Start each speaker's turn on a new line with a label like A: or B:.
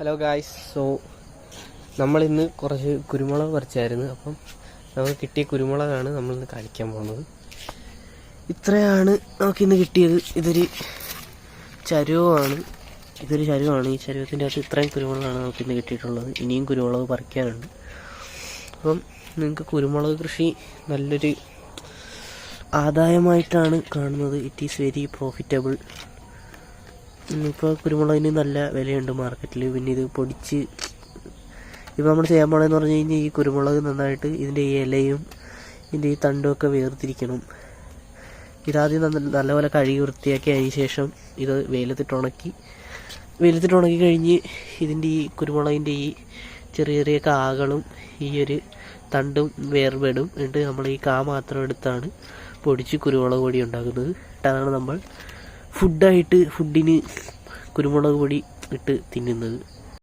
A: Hello guys. നമ്മളിന്ന് കുറച്ച് കുരുമുളക് പറിച്ചായിരുന്നു. അപ്പം നമുക്ക് കിട്ടിയ കുരുമുളകാണ് നമ്മളിന്ന് കാണിക്കാൻ പോകുന്നത്. ഇത്രയാണ് നമുക്കിന്ന് കിട്ടിയത്. ഇതൊരു ചരുവമാണ്. ഈ ചരുവത്തിൻ്റെ അകത്ത് ഇത്രയും കുരുമുളകാണ് നമുക്കിന്ന് കിട്ടിയിട്ടുള്ളത്. ഇനിയും കുരുമുളക് പറിക്കാനുണ്ട്. അപ്പം നിങ്ങൾക്ക് കുരുമുളക് കൃഷി നല്ലൊരു ആദായമായിട്ടാണ് കാണുന്നത്. It is very profitable. ഇപ്പോൾ കുരുമുളകിന് നല്ല വിലയുണ്ട് മാർക്കറ്റിൽ. പിന്നെ ഇത് പൊടിച്ച് ഇപ്പോൾ നമ്മൾ ചെയ്യാൻ പോകണമെന്ന് പറഞ്ഞു കഴിഞ്ഞാൽ ഈ കുരുമുളക് നന്നായിട്ട് ഇതിൻ്റെ ഈ ഇലയും ഇതിൻ്റെ ഈ തണ്ടുമൊക്കെ വേർതിരിക്കണം. ഇതാദ്യം നല്ലപോലെ കഴുകി വൃത്തിയാക്കി അതിന് ശേഷം ഇത് വെയിലത്തിട്ട് ഉണക്കി കഴിഞ്ഞ് ഇതിൻ്റെ ഈ കുരുമുളകിൻ്റെ ഈ ചെറിയ ചെറിയ കാകളും ഈ ഒരു തണ്ടും വേർപെടും. എന്നിട്ട് നമ്മൾ ഈ കാ മാത്രം എടുത്താണ് പൊടിച്ച് കുരുമുളക് പൊടി ഉണ്ടാക്കുന്നത്. അതാണ് നമ്മൾ ഫുഡിന് കുരുമുളക് പൊടി ഇട്ട് തിന്നുന്നത്.